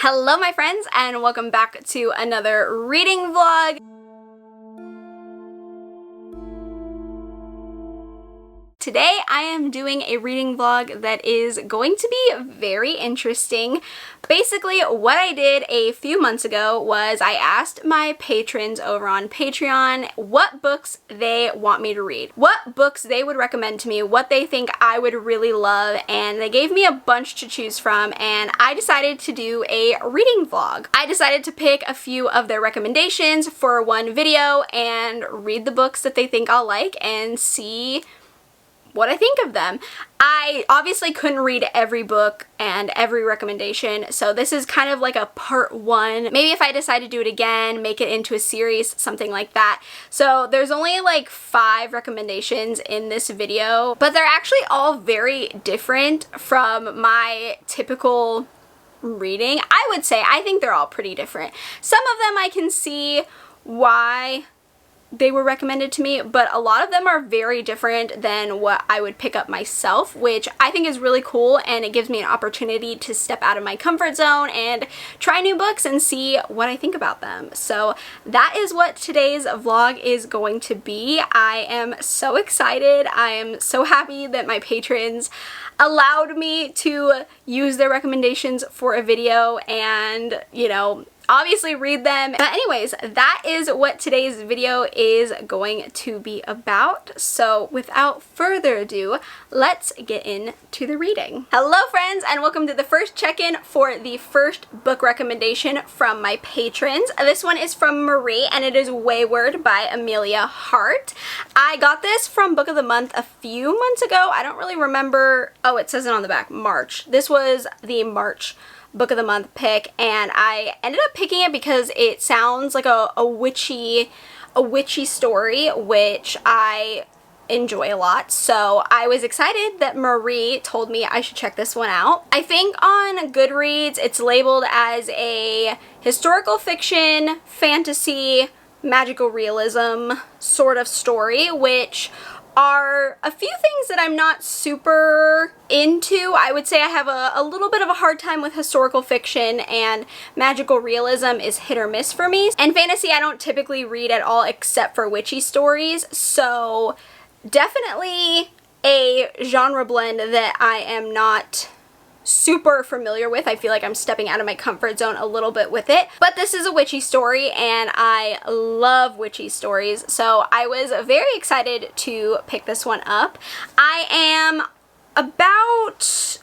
Hello my friends, and welcome back to another reading vlog. Today I am doing a reading vlog that is going to be very interesting. Basically, what I did a few months ago was I asked my patrons over on Patreon what books they want me to read, what books they would recommend to me, what they think I would really love, and they gave me a bunch to choose from, and I decided to do a reading vlog. I decided to pick a few of their recommendations for one video and read the books that they think I'll like and see what I think of them. I obviously couldn't read every book and every recommendation, so this is kind of like a part one. Maybe if I decide to do it again, make it into a series, something like that. So there's only like 5 recommendations in this video, but they're actually all very different from my typical reading. I would say I think they're all pretty different. Some of them I can see why they were recommended to me, but a lot of them are very different than what I would pick up myself, which I think is really cool, and it gives me an opportunity to step out of my comfort zone and try new books and see what I think about them. So that is what today's vlog is going to be. I am so excited. I am so happy that my patrons allowed me to use their recommendations for a video and, you know, obviously read them. But anyways, that is what today's video is going to be about. So without further ado, let's get into the reading. Hello friends, and welcome to the first check-in for the first book recommendation from my patrons. This one is from Marie, and it is Wayward by Amelia Hart. I got this from Book of the Month a few months ago. I don't really remember. Oh, it says it on the back, March. This was the March Book of the Month pick, and I ended up picking it because it sounds like a witchy story, which I enjoy a lot. So I was excited that Marie told me I should check this one out. I think on Goodreads it's labeled as a historical fiction, fantasy, magical realism sort of story, which are a few things that I'm not super into. I would say I have a little bit of a hard time with historical fiction, and magical realism is hit or miss for me. And fantasy I don't typically read at all except for witchy stories, so definitely a genre blend that I am not super familiar with. I feel like I'm stepping out of my comfort zone a little bit with it, but this is a witchy story and I love witchy stories, so I was very excited to pick this one up.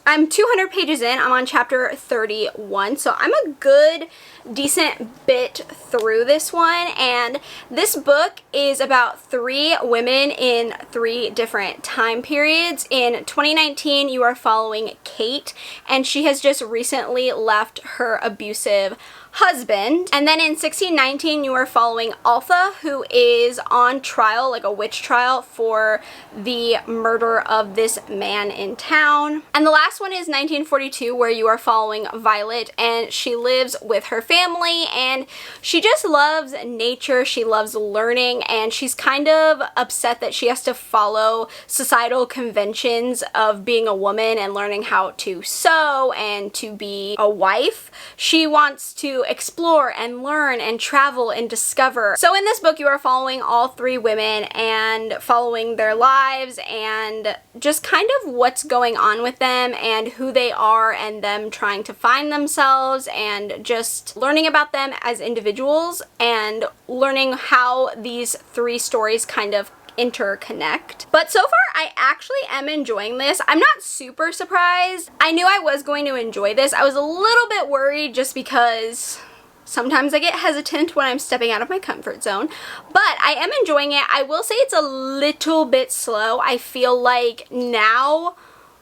I'm 200 pages in. I'm on chapter 31, so I'm a good decent bit through this one, and this book is about 3 women in 3 different time periods. In 2019 you are following Kate, and she has just recently left her abusive husband. And then in 1619 you are following Altha, who is on trial, like a witch trial, for the murder of this man in town. And the last one is 1942, where you are following Violet, and she lives with her family and she just loves nature, she loves learning, and she's kind of upset that she has to follow societal conventions of being a woman and learning how to sew and to be a wife. She wants to explore and learn and travel and discover. So in this book you are following all 3 women and following their lives and just kind of what's going on with them and who they are, and them trying to find themselves and just learning about them as individuals and learning how these 3 stories kind of interconnect. But so far I actually am enjoying this. I'm not super surprised. I knew I was going to enjoy this. I was a little bit worried just because sometimes I get hesitant when I'm stepping out of my comfort zone, but I am enjoying it. I will say it's a little bit slow. I feel like now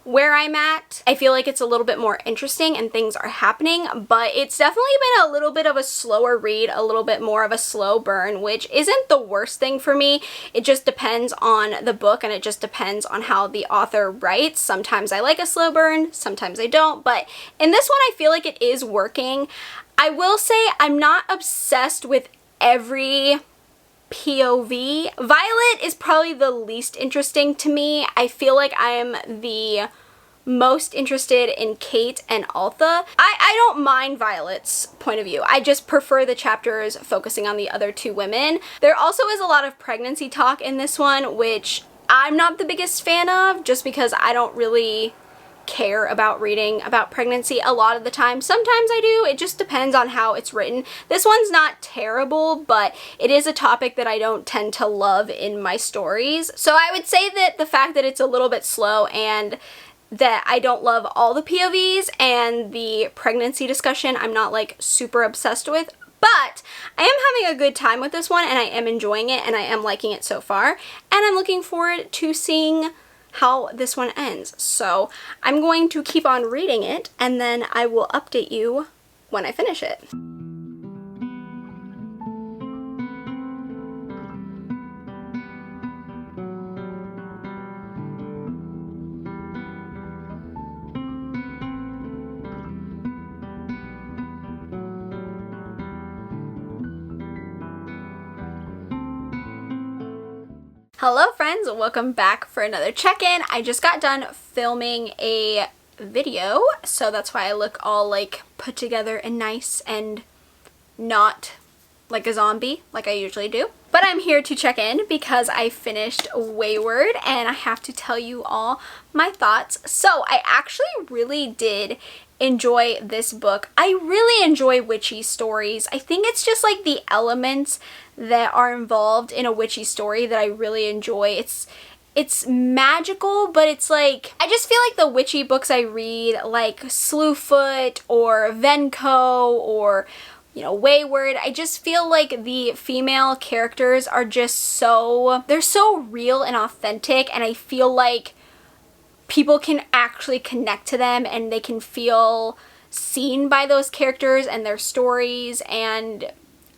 where I'm at, I feel like it's a little bit more interesting and things are happening, but it's definitely been a little bit of a slower read, a little bit more of a slow burn, which isn't the worst thing for me. It just depends on the book, and it just depends on how the author writes. Sometimes I like a slow burn, sometimes I don't, but in this one I feel like it is working. I will say I'm not obsessed with every POV. Violet is probably the least interesting to me. I feel like I'm the most interested in Kate and Altha. I don't mind Violet's point of view. I just prefer the chapters focusing on the other two women. There also is a lot of pregnancy talk in this one, which I'm not the biggest fan of, just because I don't really care about reading about pregnancy a lot of the time. Sometimes I do. It just depends on how it's written. This one's not terrible, but it is a topic that I don't tend to love in my stories. So I would say that the fact that it's a little bit slow and that I don't love all the POVs and the pregnancy discussion I'm not like super obsessed with, but I am having a good time with this one and I am enjoying it and I am liking it so far, and I'm looking forward to seeing how this one ends. So I'm going to keep on reading it and then I will update you when I finish it. Hello friends, welcome back for another check-in. I just got done filming a video, so that's why I look all like put together and nice and not like a zombie like I usually do. But I'm here to check in because I finished Wayward and I have to tell you all my thoughts. So I actually really did enjoy this book. I really enjoy witchy stories. I think it's just like the elements that are involved in a witchy story that I really enjoy. It's magical, but it's like, I just feel like the witchy books I read, like Slewfoot or Venko or, you know, Wayward, I just feel like the female characters are just so, they're so real and authentic, and I feel like people can actually connect to them and they can feel seen by those characters and their stories, and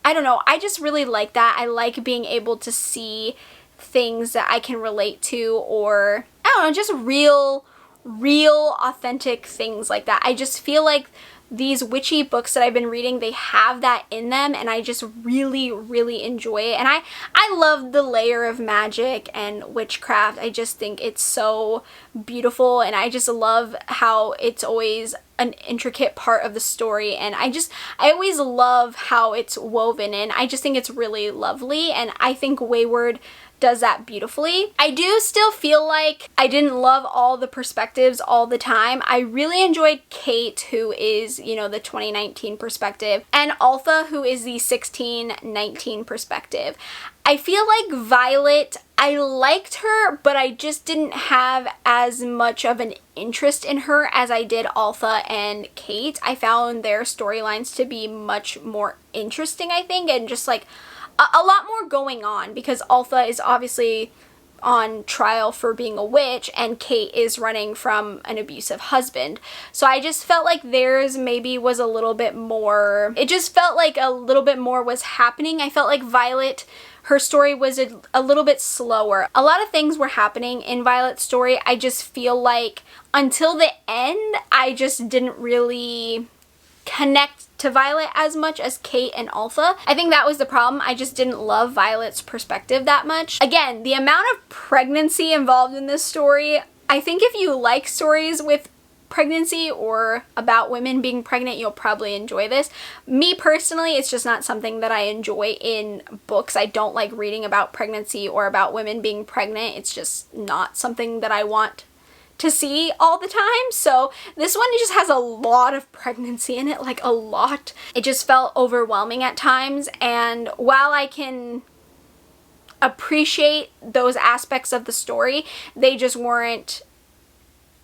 I don't know, I just really like that. I like being able to see things that I can relate to, or I don't know, just real authentic things like that. I just feel like these witchy books that I've been reading, they have that in them, and I just really enjoy it. And I love the layer of magic and witchcraft. I just think it's so beautiful, and I just love how it's always an intricate part of the story, and I always love how it's woven in. I just think it's really lovely, and I think Wayward does that beautifully. I do still feel like I didn't love all the perspectives all the time. I really enjoyed Kate, who is, you know, the 2019 perspective, and Altha, who is the 1619 perspective. I feel like Violet, I liked her, but I just didn't have as much of an interest in her as I did Altha and Kate. I found their storylines to be much more interesting, I think, and just like a lot more going on, because Altha is obviously on trial for being a witch and Kate is running from an abusive husband. So I just felt like theirs maybe was a little bit more, it just felt like a little bit more was happening. I felt like Violet, her story was a little bit slower. A lot of things were happening in Violet's story. I just feel like until the end, I just didn't really connect to Violet as much as Kate and Altha. I think that was the problem. I just didn't love Violet's perspective that much. Again, the amount of pregnancy involved in this story, I think if you like stories with pregnancy or about women being pregnant, you'll probably enjoy this. Me personally, it's just not something that I enjoy in books. I don't like reading about pregnancy or about women being pregnant. It's just not something that I want to see all the time. So this one just has a lot of pregnancy in it, like a lot. It just felt overwhelming at times, and while I can appreciate those aspects of the story, they just weren't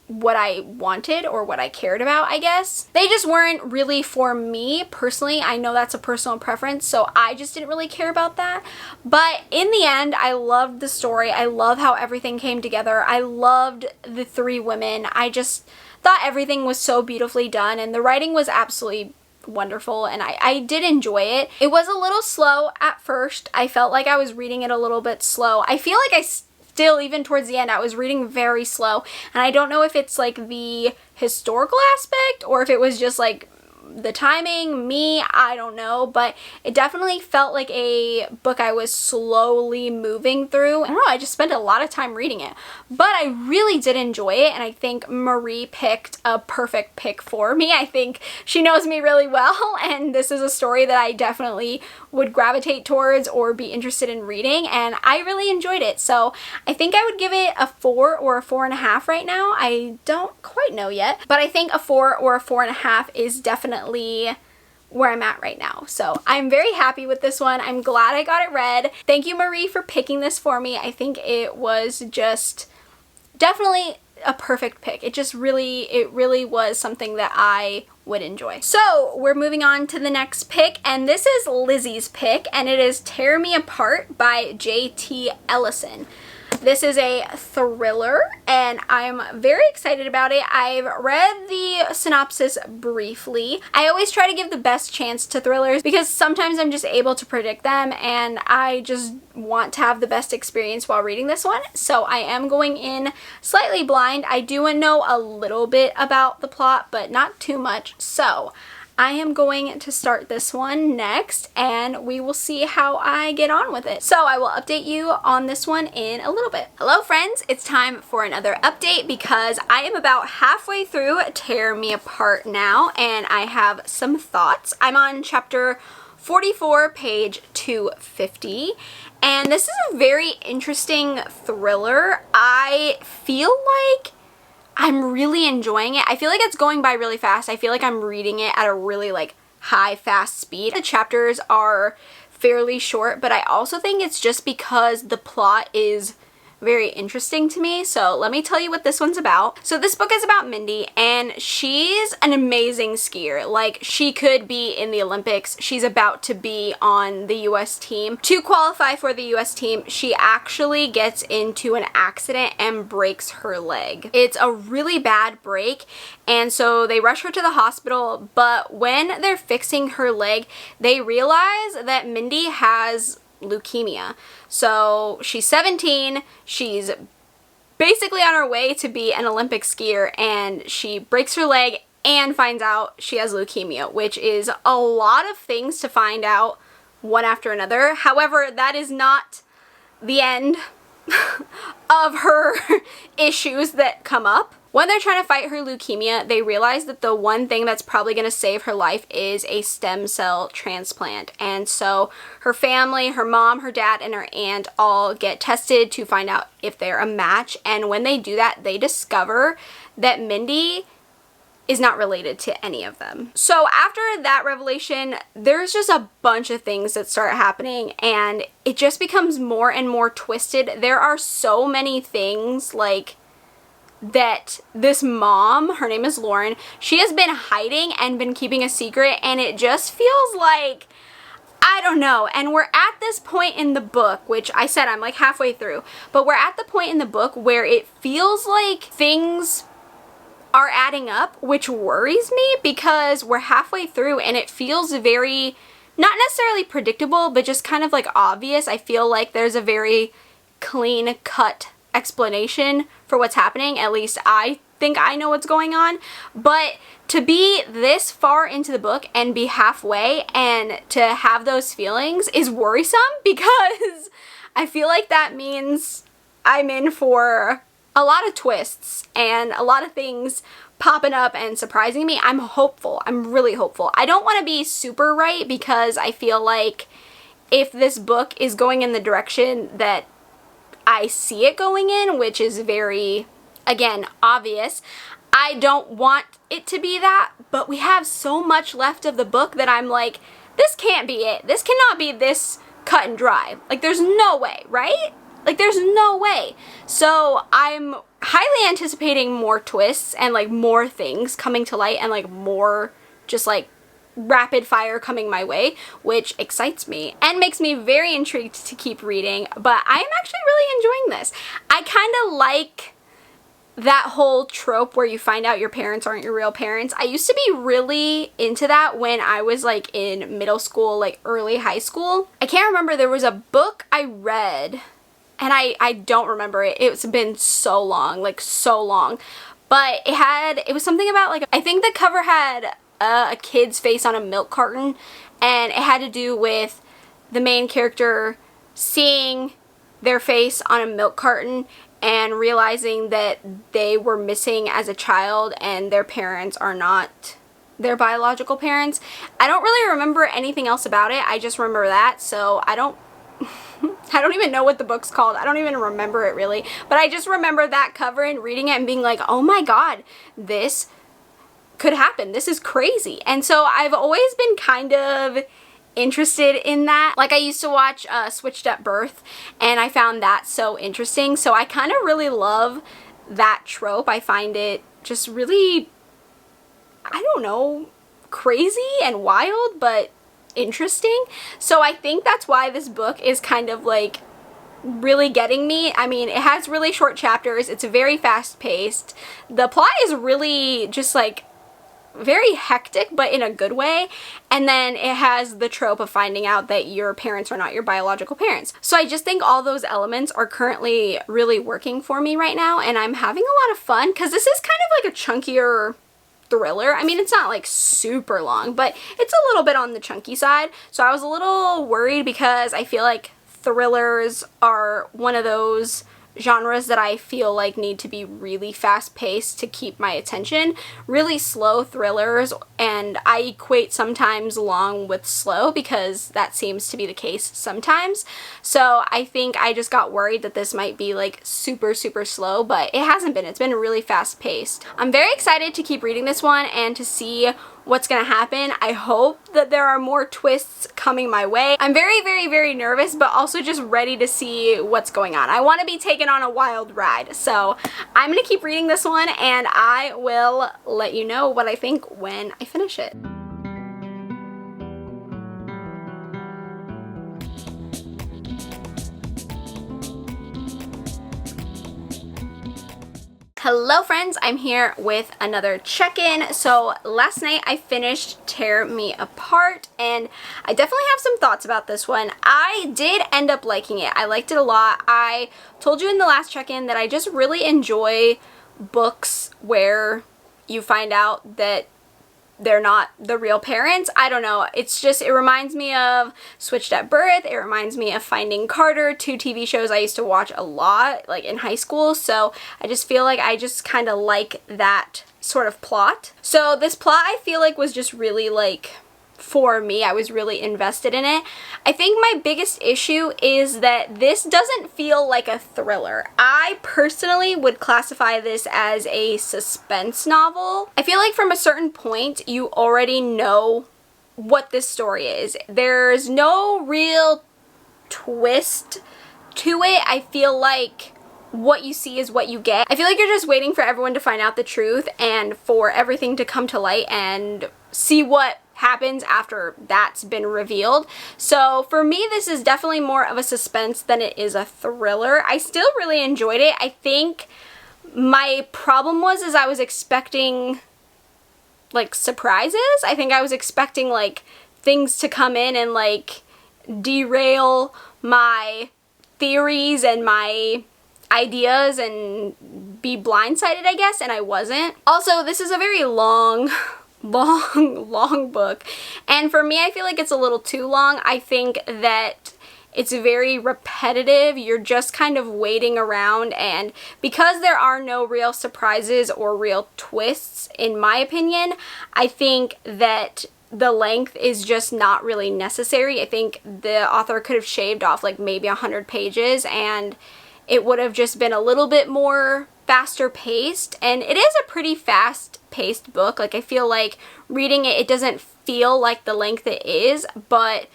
what I wanted or what I cared about, I guess. They just weren't really for me personally. I know that's a personal preference, so I just didn't really care about that. But in the end, I loved the story. I love how everything came together. I loved the three women. I just thought everything was so beautifully done, and the writing was absolutely wonderful, and I did enjoy it. It was a little slow at first. I felt like I was reading it a little bit slow. I feel like still, even towards the end, I was reading very slow, and I don't know if it's like the historical aspect or if it was just like the timing, me, I don't know, but it definitely felt like a book I was slowly moving through. I don't know, I just spent a lot of time reading it, but I really did enjoy it, and I think Marie picked a perfect pick for me. I think she knows me really well, and this is a story that I definitely would gravitate towards or be interested in reading, and I really enjoyed it. So I think I would give it a 4 or a 4.5 right now. I don't quite know yet, but I think a 4 or a 4.5 is definitely where I'm at right now. So I'm very happy with this one. I'm glad I got it read. Thank you, Marie, for picking this for me. I think it was just definitely a perfect pick. It really was something that I would enjoy. So we're moving on to the next pick, and this is Lizzie's pick, and it is Tear Me Apart by J.T. Ellison. This is a thriller, and I'm very excited about it. I've read the synopsis briefly. I always try to give the best chance to thrillers because sometimes I'm just able to predict them, and I just want to have the best experience while reading this one. So I am going in slightly blind. I do know a little bit about the plot, but not too much. So I am going to start this one next, and we will see how I get on with it. So I will update you on this one in a little bit. Hello friends, it's time for another update because I am about halfway through Tear Me Apart now, and I have some thoughts. I'm on chapter 44, page 250, and this is a very interesting thriller. I feel like I'm really enjoying it. I feel like it's going by really fast. I feel like I'm reading it at a really high, fast speed. The chapters are fairly short, but I also think it's just because the plot is very interesting to me. So let me tell you what this one's about. So this book is about Mindy, and she's an amazing skier. Like, she could be in the Olympics. She's about to be on the US team. To qualify for the US team, she actually gets into an accident and breaks her leg. It's a really bad break, and so they rush her to the hospital, but when they're fixing her leg, they realize that Mindy has leukemia. So she's 17, she's basically on her way to be an Olympic skier, and she breaks her leg and finds out she has leukemia, which is a lot of things to find out one after another. However, that is not the end of her issues that come up. When they're trying to fight her leukemia, they realize that the one thing that's probably going to save her life is a stem cell transplant. And so her family, her mom, her dad, and her aunt all get tested to find out if they're a match. And when they do that, they discover that Mindy is not related to any of them. So after that revelation, there's just a bunch of things that start happening, and it just becomes more and more twisted. There are so many things that this mom, her name is Lauren, she has been hiding and been keeping a secret, and it just feels like, I don't know. And we're at this point in the book, which I said I'm halfway through, but we're at the point in the book where it feels like things are adding up, which worries me because we're halfway through and it feels very, not necessarily predictable, but just kind of obvious. I feel like there's a very clean cut explanation for what's happening. At least I think I know what's going on. But to be this far into the book and be halfway and to have those feelings is worrisome, because I feel like that means I'm in for a lot of twists and a lot of things popping up and surprising me. I'm hopeful. I'm really hopeful. I don't want to be super right, because I feel like if this book is going in the direction that I see it going in, which is very, again, obvious, I don't want it to be that, but we have so much left of the book that I'm like, this can't be it. This cannot be this cut and dry. There's no way, right? There's no way. So I'm highly anticipating more twists and more things coming to light, and more just rapid fire coming my way, which excites me and makes me very intrigued to keep reading. But I'm actually really enjoying this. I kind of like that whole trope where you find out your parents aren't your real parents. I used to be really into that when I was in middle school, early high school. I can't remember, there was a book I read, and I don't remember it. It's been so long, so long. But it was something about I think the cover had a kid's face on a milk carton, and it had to do with the main character seeing their face on a milk carton and realizing that they were missing as a child and their parents are not their biological parents. I don't really remember anything else about it. I just remember that, so I don't even know what the book's called. I don't even remember it really, but I just remember that cover and reading it and being like, oh my god, this could happen. This is crazy. And so I've always been kind of interested in that. Like, I used to watch Switched at Birth, and I found that so interesting. So I kind of really love that trope. I find it just really, I don't know, crazy and wild, but interesting. So I think that's why this book is kind of like really getting me. I mean, it has really short chapters. It's very fast paced. The plot is really just like very hectic, but in a good way. And then it has the trope of finding out that your parents are not your biological parents. So I just think all those elements are currently really working for me right now, and I'm having a lot of fun because this is kind of like a chunkier thriller. I mean, it's not like super long, but it's a little bit on the chunky side. So I was a little worried because I feel like thrillers are one of those genres that I feel like need to be really fast paced to keep my attention. Really slow thrillers, and I equate sometimes long with slow because that seems to be the case sometimes. So I think I just got worried that this might be like super slow, but it hasn't been. It's been really fast paced. I'm very excited to keep reading this one and to see what's gonna happen. I hope that there are more twists coming my way. I'm very nervous, but also just ready to see what's going on. I want to be taken on a wild ride. So I'm gonna keep reading this one, and I will let you know what I think when I finish it. Hello friends, I'm here with another check-in. So last night I finished Tear Me Apart, and I definitely have some thoughts about this one. I did end up liking it. I liked it a lot. I told you in the last check-in that I just really enjoy books where you find out that they're not the real parents. I don't know. It's just, it reminds me of Switched at Birth. It reminds me of Finding Carter, two TV shows I used to watch a lot, like in high school. So I just feel like I just kind of like that sort of plot. So this plot I feel like was just really like, for me, I was really invested in it. I think my biggest issue is that this doesn't feel like a thriller. I personally would classify this as a suspense novel. I feel like from a certain point, you already know what this story is. There's no real twist to it. I feel like what you see is what you get. I feel like you're just waiting for everyone to find out the truth and for everything to come to light and see what happens after that's been revealed. So for me, this is definitely more of a suspense than it is a thriller. I still really enjoyed it. I think my problem was I was expecting like surprises. I think I was expecting like things to come in and like derail my theories and my ideas and be blindsided, I guess, and I wasn't. Also, this is a very long book, and for me I feel like it's a little too long. I think that it's very repetitive. You're just kind of waiting around, and because there are no real surprises or real twists, in my opinion, I think that the length is just not really necessary. I think the author could have shaved off like maybe 100 pages and it would have just been a little bit more faster paced, and it is a pretty fast paced book. Like, I feel like reading it, it doesn't feel like the length it is, but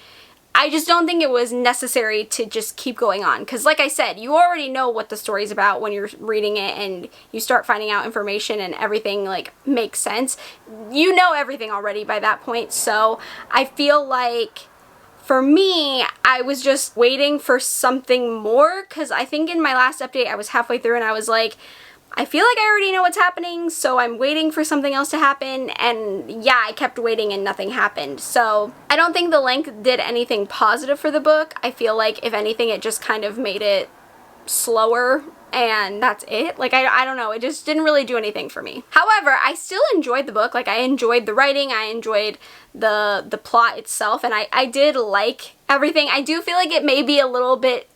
I just don't think it was necessary to just keep going on, because like I said, you already know what the story's about when you're reading it and you start finding out information and everything like makes sense. You know everything already by that point, so I feel like for me, I was just waiting for something more, because I think in my last update I was halfway through and I was like, I feel like I already know what's happening, so I'm waiting for something else to happen, and yeah, I kept waiting and nothing happened. So I don't think the length did anything positive for the book. I feel like if anything, it just kind of made it slower and that's it. Like, I don't know, it just didn't really do anything for me. However, I still enjoyed the book. Like, I enjoyed the writing, I enjoyed the plot itself, and I did like everything. I do feel like it may be a little bit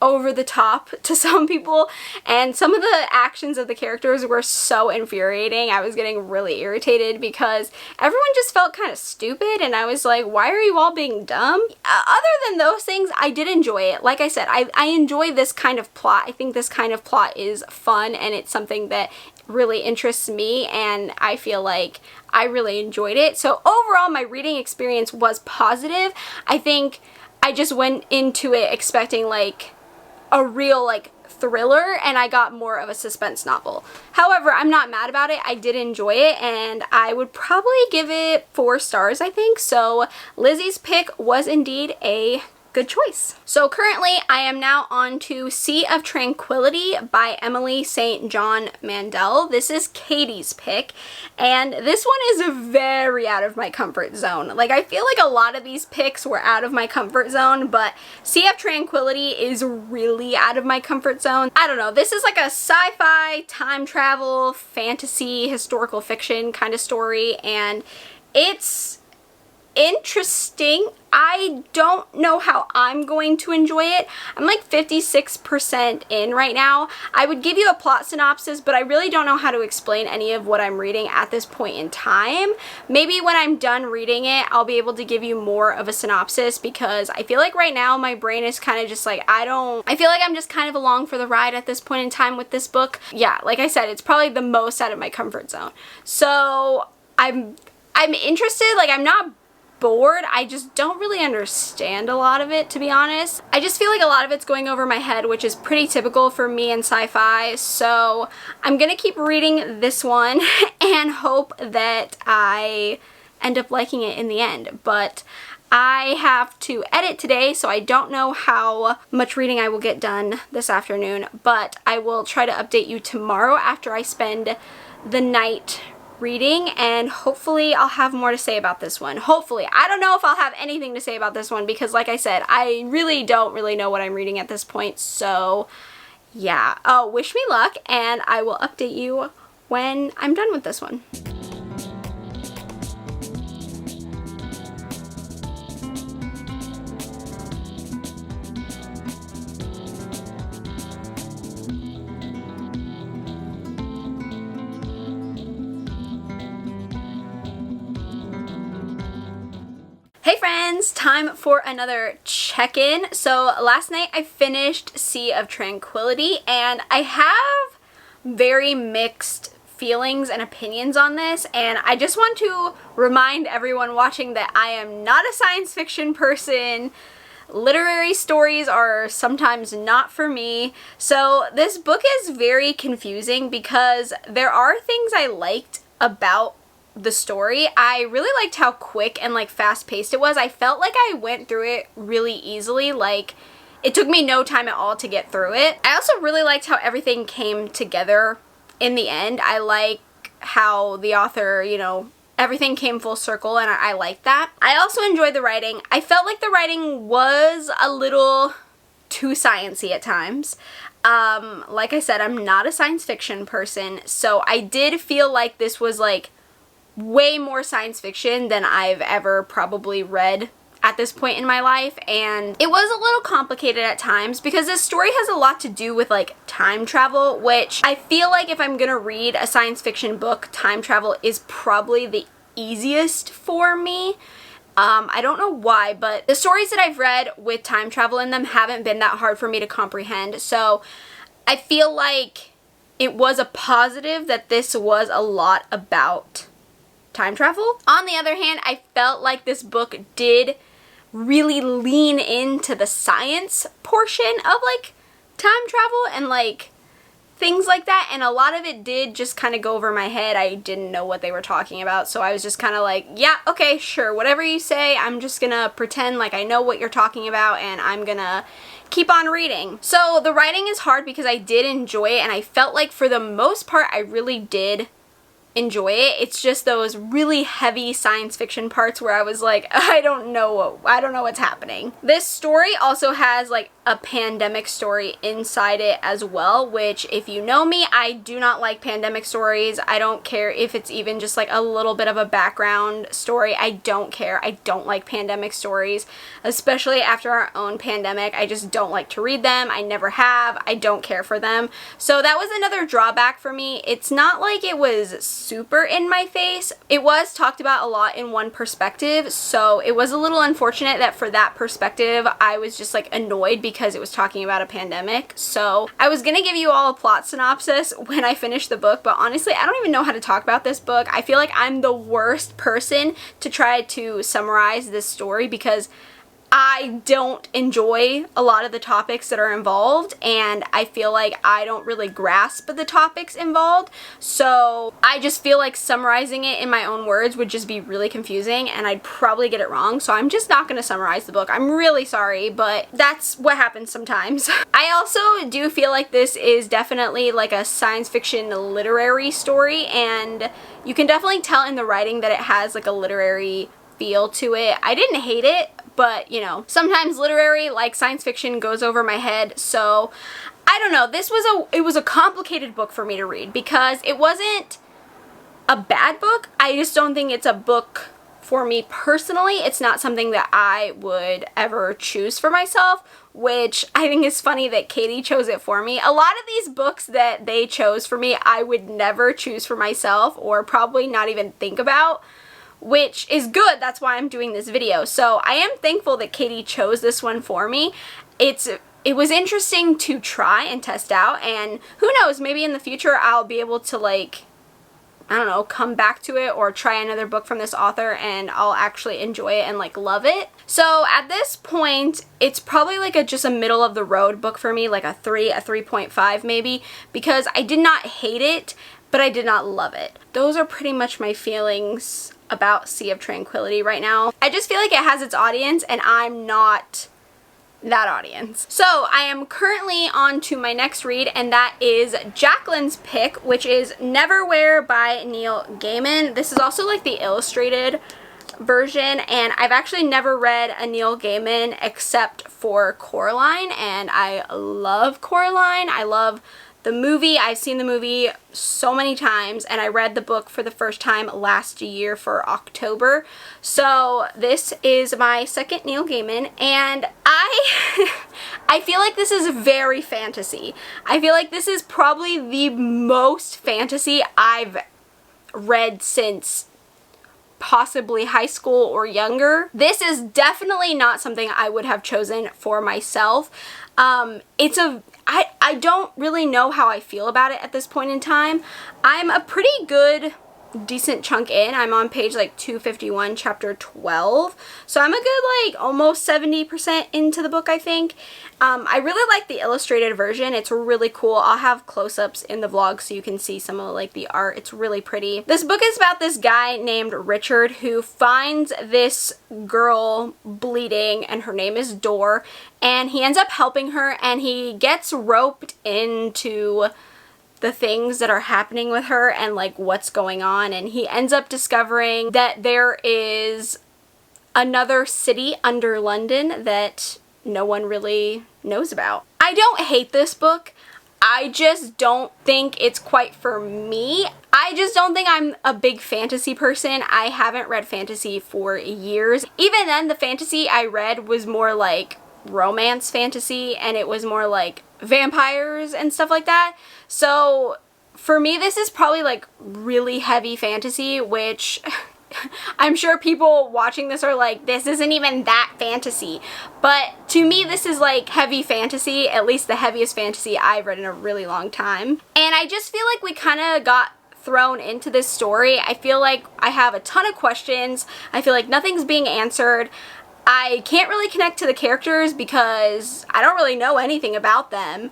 over the top to some people, and some of the actions of the characters were so infuriating. I was getting really irritated because everyone just felt kind of stupid, and I was like, why are you all being dumb? Other than those things, I did enjoy it. Like I said, I enjoy this kind of plot. I think this kind of plot is fun, and it's something that really interests me, and I feel like I really enjoyed it. So overall, my reading experience was positive. I think I just went into it expecting like a real like thriller, and I got more of a suspense novel. However, I'm not mad about it. I did enjoy it, and I would probably give it 4 stars, I think. So Lizzie's pick was indeed a good choice. So currently I am now on to Sea of Tranquility by Emily St. John Mandel. This is Katie's pick, and this one is very out of my comfort zone. Like, I feel like a lot of these picks were out of my comfort zone, but Sea of Tranquility is really out of my comfort zone. I don't know, this is like a sci-fi, time travel, fantasy, historical fiction kind of story, and it's interesting. I don't know how I'm going to enjoy it. I'm like 56% in right now. I would give you a plot synopsis, but I really don't know how to explain any of what I'm reading at this point in time. Maybe when I'm done reading it, I'll be able to give you more of a synopsis, because I feel like right now my brain is kind of just like, I feel like I'm just kind of along for the ride at this point in time with this book. Yeah, like I said, it's probably the most out of my comfort zone. So I'm interested. Like, I'm not bored. I just don't really understand a lot of it, to be honest. I just feel like a lot of it's going over my head, which is pretty typical for me in sci-fi. So I'm gonna keep reading this one and hope that I end up liking it in the end. But I have to edit today, so I don't know how much reading I will get done this afternoon, but I will try to update you tomorrow after I spend the night reading, and hopefully I'll have more to say about this one. Hopefully. I don't know if I'll have anything to say about this one, because like I said, I really don't know what I'm reading at this point. So yeah, wish me luck, and I will update you when I'm done with this one. Hey friends, time for another check-in. So last night I finished Sea of Tranquility, and I have very mixed feelings and opinions on this, and I just want to remind everyone watching that I am not a science fiction person. Literary stories are sometimes not for me. So this book is very confusing because there are things I liked about the story. I really liked how quick and like fast-paced it was. I felt like I went through it really easily. Like, it took me no time at all to get through it. I also really liked how everything came together in the end. I like how the author, you know, everything came full circle, and I like that. I also enjoyed the writing. I felt like the writing was a little too sciencey at times. Like I said, I'm not a science fiction person, so I did feel like this was like way more science fiction than I've ever probably read at this point in my life, and it was a little complicated at times because this story has a lot to do with like time travel, which I feel like if I'm gonna read a science fiction book, time travel is probably the easiest for me. I don't know why, but the stories that I've read with time travel in them haven't been that hard for me to comprehend, so I feel like it was a positive that this was a lot about time travel. On the other hand, I felt like this book did really lean into the science portion of like time travel and like things like that, and a lot of it did just kind of go over my head. I didn't know what they were talking about, so I was just kind of like, yeah, okay, sure, whatever you say, I'm just gonna pretend like I know what you're talking about, and I'm gonna keep on reading. So the writing is hard because I did enjoy it, and I felt like for the most part I really did enjoy it. It's just those really heavy science fiction parts where I was like, I don't know what's happening. This story also has like a pandemic story inside it as well, which if you know me, I do not like pandemic stories. I don't care if it's even just like a little bit of a background story. I don't care. I don't like pandemic stories, especially after our own pandemic. I just don't like to read them. I never have. I don't care for them. So that was another drawback for me. It's not like it was super in my face. It was talked about a lot in one perspective, so it was a little unfortunate that for that perspective I was just like annoyed because it was talking about a pandemic. So I was gonna give you all a plot synopsis when I finished the book, but honestly I don't even know how to talk about this book. I feel like I'm the worst person to try to summarize this story because I don't enjoy a lot of the topics that are involved, and I feel like I don't really grasp the topics involved, so I just feel like summarizing it in my own words would just be really confusing and I'd probably get it wrong, so I'm just not going to summarize the book. I'm really sorry, but that's what happens sometimes. I also do feel like this is definitely like a science fiction literary story, and you can definitely tell in the writing that it has like a literary feel to it. I didn't hate it, but you know, sometimes literary like science fiction goes over my head, so I don't know. It was a complicated book for me to read because it wasn't a bad book. I just don't think it's a book for me personally. It's not something that I would ever choose for myself, which I think is funny that Katie chose it for me. A lot of these books that they chose for me, I would never choose for myself or probably not even think about, which is good. That's why I'm doing this video. So I am thankful that Katie chose this one for me. It was interesting to try and test out, and who knows, maybe in the future I'll be able to like, I don't know, come back to it or try another book from this author and I'll actually enjoy it and like love it. So at this point, it's probably like just a middle of the road book for me, like a 3.5 maybe, because I did not hate it, but I did not love it. Those are pretty much my feelings about Sea of Tranquility right now. I just feel like it has its audience and I'm not that audience. So I am currently on to my next read, and that is Jacqueline's pick, which is Neverwhere by Neil Gaiman. This is also like the illustrated version, and I've actually never read a Neil Gaiman except for Coraline, and I love Coraline. I love the movie. I've seen the movie so many times, and I read the book for the first time last year for October. So this is my second Neil Gaiman, and I feel like this is very fantasy. I feel like this is probably the most fantasy I've read since possibly high school or younger. This is definitely not something I would have chosen for myself. I don't really know how I feel about it at this point in time. I'm a pretty good decent chunk in. I'm on page like 251, chapter 12. So I'm a good like almost 70% into the book, I think. I really like the illustrated version. It's really cool. I'll have close-ups in the vlog so you can see some of like the art. It's really pretty. This book is about this guy named Richard who finds this girl bleeding, and her name is Dor, and he ends up helping her, and he gets roped into the things that are happening with her and like what's going on, and he ends up discovering that there is another city under London that no one really knows about. I don't hate this book. I just don't think it's quite for me. I just don't think I'm a big fantasy person. I haven't read fantasy for years. Even then, the fantasy I read was more like romance fantasy, and it was more like vampires and stuff like that. So for me, this is probably like really heavy fantasy, which I'm sure people watching this are like, this isn't even that fantasy. But to me, this is like heavy fantasy, at least the heaviest fantasy I've read in a really long time. And I just feel like we kind of got thrown into this story. I feel like I have a ton of questions. I feel like nothing's being answered. I can't really connect to the characters because I don't really know anything about them.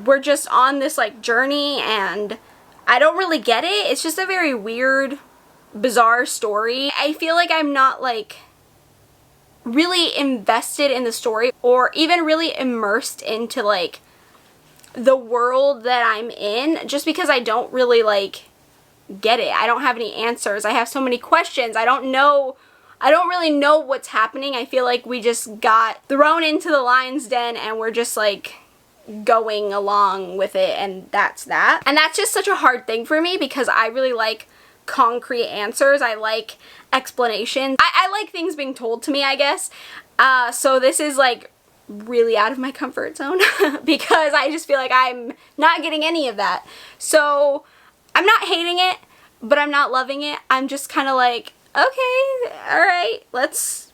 We're just on this like journey and I don't really get it. It's just a very weird, bizarre story. I feel like I'm not like really invested in the story or even really immersed into like the world that I'm in, just because I don't really like get it. I don't have any answers. I have so many questions. I don't really know what's happening. I feel like we just got thrown into the lion's den and we're just like going along with it, and that's that. And that's just such a hard thing for me because I really like concrete answers. I like explanations. I like things being told to me, I guess. So this is like really out of my comfort zone because I just feel like I'm not getting any of that. So I'm not hating it, but I'm not loving it. I'm just kind of like, okay, alright, let's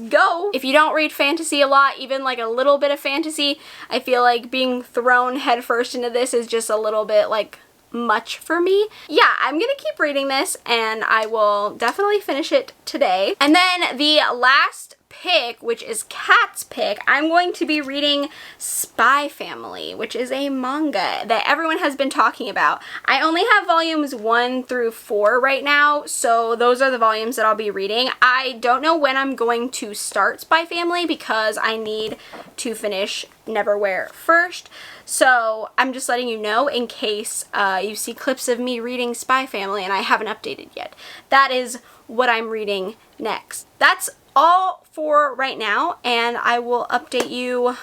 go. If you don't read fantasy a lot, even like a little bit of fantasy, I feel like being thrown headfirst into this is just a little bit like much for me. Yeah, I'm gonna keep reading this and I will definitely finish it today. And then the last pick, which is Kat's pick, I'm going to be reading Spy Family, which is a manga that everyone has been talking about. I only have volumes 1 through 4 right now, so those are the volumes that I'll be reading. I don't know when I'm going to start Spy Family because I need to finish Neverwhere first. So I'm just letting you know in case you see clips of me reading Spy Family and I haven't updated yet. That is what I'm reading next. That's all for right now, and I will update you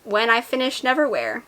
when I finish Neverwhere.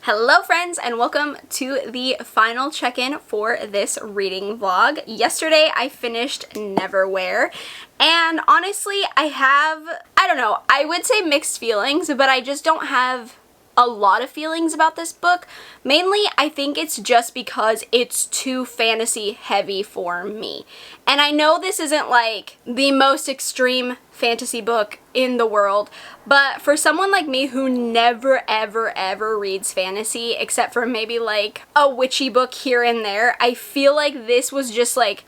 Hello friends, and welcome to the final check-in for this reading vlog. Yesterday I finished Neverwhere, and honestly I don't know, I would say mixed feelings, but I just don't have a lot of feelings about this book. Mainly, I think it's just because it's too fantasy heavy for me. And I know this isn't like the most extreme fantasy book in the world, but for someone like me who never ever reads fantasy except for maybe like a witchy book here and there, I feel like this was just like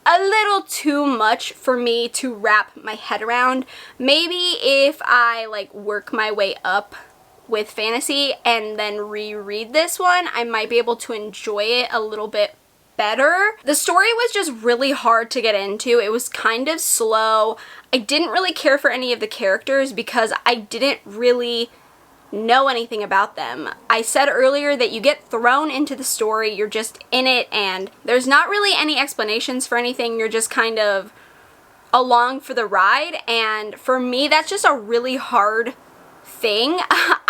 a little too much for me to wrap my head around. Maybe if I like work my way up with fantasy and then reread this one, I might be able to enjoy it a little bit better. The story was just really hard to get into. It was kind of slow. I didn't really care for any of the characters because I didn't really know anything about them. I said earlier that you get thrown into the story, you're just in it, and there's not really any explanations for anything. You're just kind of along for the ride, and for me that's just a really hard thing.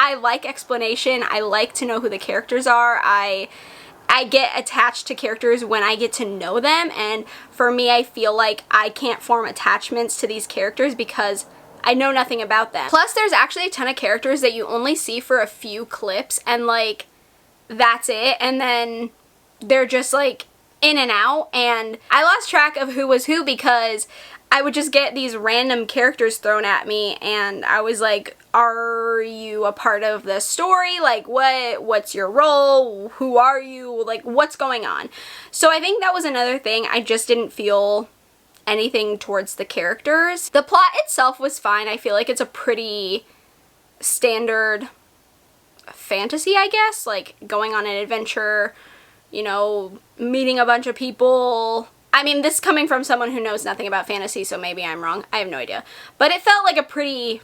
I like explanation. I like to know who the characters are. I get attached to characters when I get to know them, and for me I feel like I can't form attachments to these characters because I know nothing about them. Plus there's actually a ton of characters that you only see for a few clips and like that's it, and then they're just like in and out, and I lost track of who was who because I would just get these random characters thrown at me and I was like, are you a part of the story? Like what's your role? Who are you? Like what's going on? So I think that was another thing. I just didn't feel anything towards the characters. The plot itself was fine. I feel like it's a pretty standard fantasy, I guess, like going on an adventure, you know, meeting a bunch of people. I mean, this coming from someone who knows nothing about fantasy, so maybe I'm wrong. I have no idea. But it felt like a pretty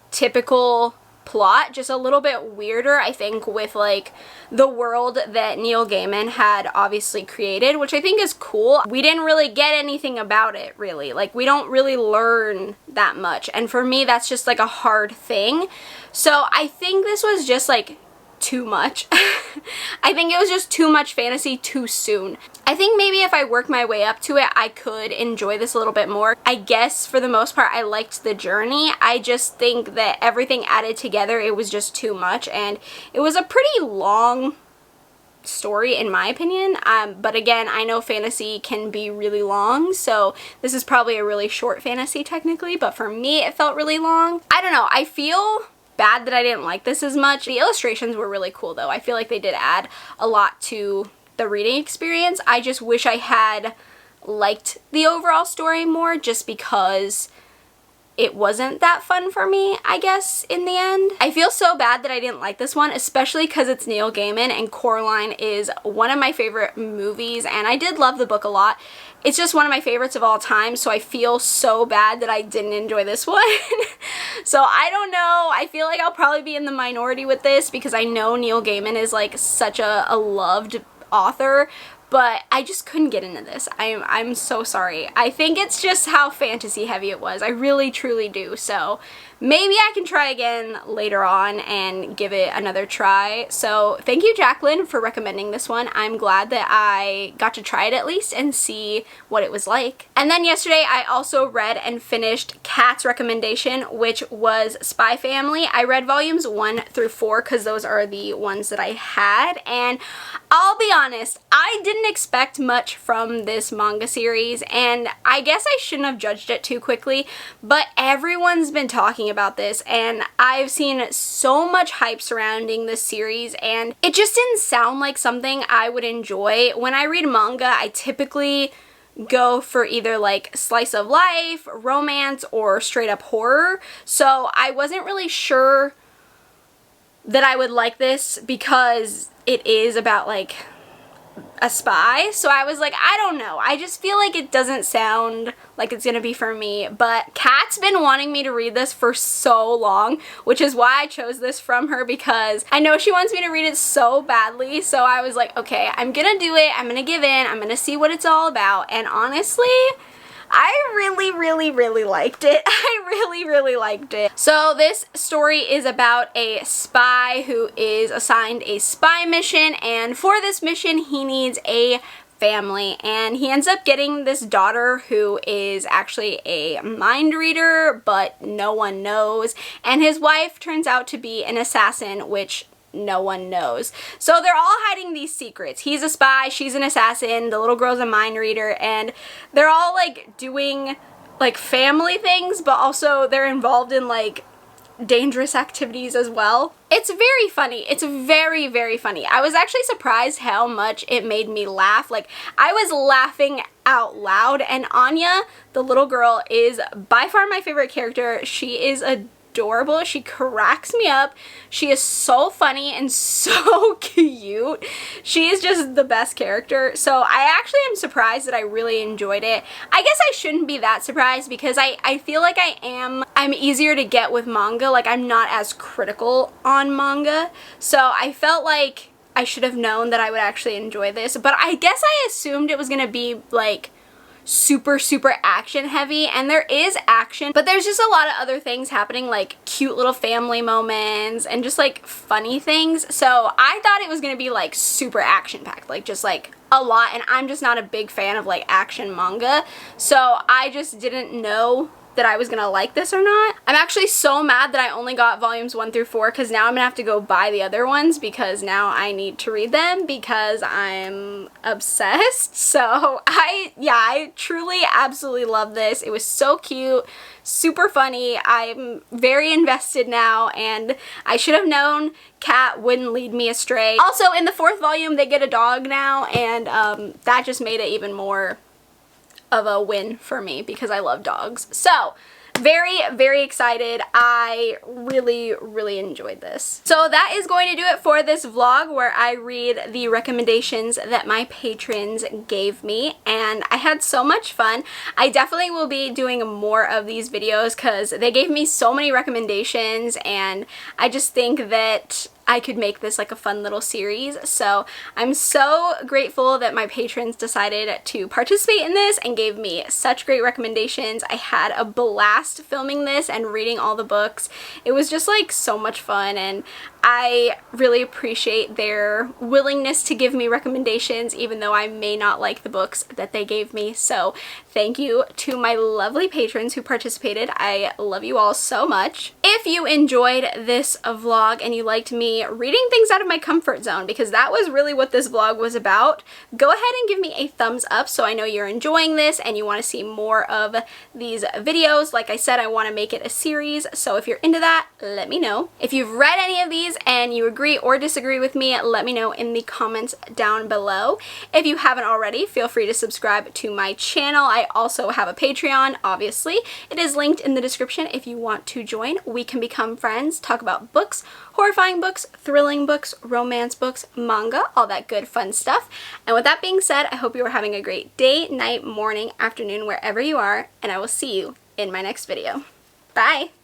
typical plot, just a little bit weirder, I think, with like the world that Neil Gaiman had obviously created, which I think is cool. We didn't really get anything about it, really. Like, we don't really learn that much, and for me that's just like a hard thing. So I think this was just like too much. I think it was just too much fantasy too soon. I think maybe if I work my way up to it, I could enjoy this a little bit more. I guess for the most part, I liked the journey. I just think that everything added together, it was just too much, and it was a pretty long story in my opinion. But again, I know fantasy can be really long, so this is probably a really short fantasy technically, but for me, it felt really long. I don't know. I feel bad that I didn't like this as much. The illustrations were really cool though. I feel like they did add a lot to the reading experience. I just wish I had liked the overall story more, just because it wasn't that fun for me, I guess, in the end. I feel so bad that I didn't like this one, especially because it's Neil Gaiman and Coraline is one of my favorite movies, and I did love the book a lot. It's just one of my favorites of all time, so I feel so bad that I didn't enjoy this one. So I don't know. I feel like I'll probably be in the minority with this because I know Neil Gaiman is like such a loved author, but I just couldn't get into this. I'm so sorry. I think it's just how fantasy heavy it was. I really truly do. So maybe I can try again later on and give it another try. So thank you, Jacqueline, for recommending this one. I'm glad that I got to try it at least and see what it was like. And then yesterday I also read and finished Kat's recommendation, which was Spy Family. I read volumes 1 through 4 because those are the ones that I had, and I'll be honest, I didn't expect much from this manga series, and I guess I shouldn't have judged it too quickly, but everyone's been talking about this, and I've seen so much hype surrounding this series, and it just didn't sound like something I would enjoy. When I read manga, I typically go for either like slice of life, romance, or straight up horror, so I wasn't really sure that I would like this because it is about like a spy. So I was like, I don't know. I just feel like it doesn't sound like it's gonna be for me. But Kat's been wanting me to read this for so long, which is why I chose this from her, because I know she wants me to read it so badly. So I was like, okay, I'm gonna do it. I'm gonna give in. I'm gonna see what it's all about. And honestly, I really liked it. I really liked it. So this story is about a spy who is assigned a spy mission, and for this mission he needs a family, and he ends up getting this daughter who is actually a mind reader, but no one knows, and his wife turns out to be an assassin, which no one knows. So they're all hiding these secrets. He's a spy, she's an assassin, the little girl's a mind reader, and they're all like doing like family things, but also they're involved in like dangerous activities as well. It's very funny. It's very funny. I was actually surprised how much it made me laugh. Like, I was laughing out loud, and Anya, the little girl, is by far my favorite character. She is adorable. She cracks me up. She is so funny and so cute. She is just the best character. So I actually am surprised that I really enjoyed it. I guess I shouldn't be that surprised because I feel like I'm easier to get with manga. Like, I'm not as critical on manga. So I felt like I should have known that I would actually enjoy this. But I guess I assumed it was gonna be like super action heavy, and there is action, but there's just a lot of other things happening, like cute little family moments and just like funny things. So I thought it was gonna be like super action packed, like just like a lot, and I'm just not a big fan of like action manga, so I just didn't know that I was gonna like this or not. I'm actually so mad that I only got volumes 1 through 4 because now I'm gonna have to go buy the other ones because now I need to read them because I'm obsessed. So I truly absolutely love this. It was so cute, super funny. I'm very invested now, and I should have known Kat wouldn't lead me astray. Also, in the 4th volume they get a dog now, and that just made it even more of a win for me because I love dogs. So very, very excited. I really enjoyed this. So that is going to do it for this vlog where I read the recommendations that my patrons gave me, and I had so much fun. I definitely will be doing more of these videos because they gave me so many recommendations, and I just think that I could make this like a fun little series. So I'm so grateful that my patrons decided to participate in this and gave me such great recommendations. I had a blast filming this and reading all the books. It was just like so much fun, and I really appreciate their willingness to give me recommendations even though I may not like the books that they gave me. So thank you to my lovely patrons who participated. I love you all so much. If you enjoyed this vlog and you liked me reading things out of my comfort zone, because that was really what this vlog was about, go ahead and give me a thumbs up so I know you're enjoying this and you want to see more of these videos. Like I said, I want to make it a series, so if you're into that, let me know. If you've read any of these and you agree or disagree with me, let me know in the comments down below. If you haven't already, feel free to subscribe to my channel. I also have a Patreon, obviously. It is linked in the description if you want to join. We can become friends, talk about books, horrifying books, thrilling books, romance books, manga, all that good fun stuff. And with that being said, I hope you are having a great day, night, morning, afternoon, wherever you are, and I will see you in my next video. Bye!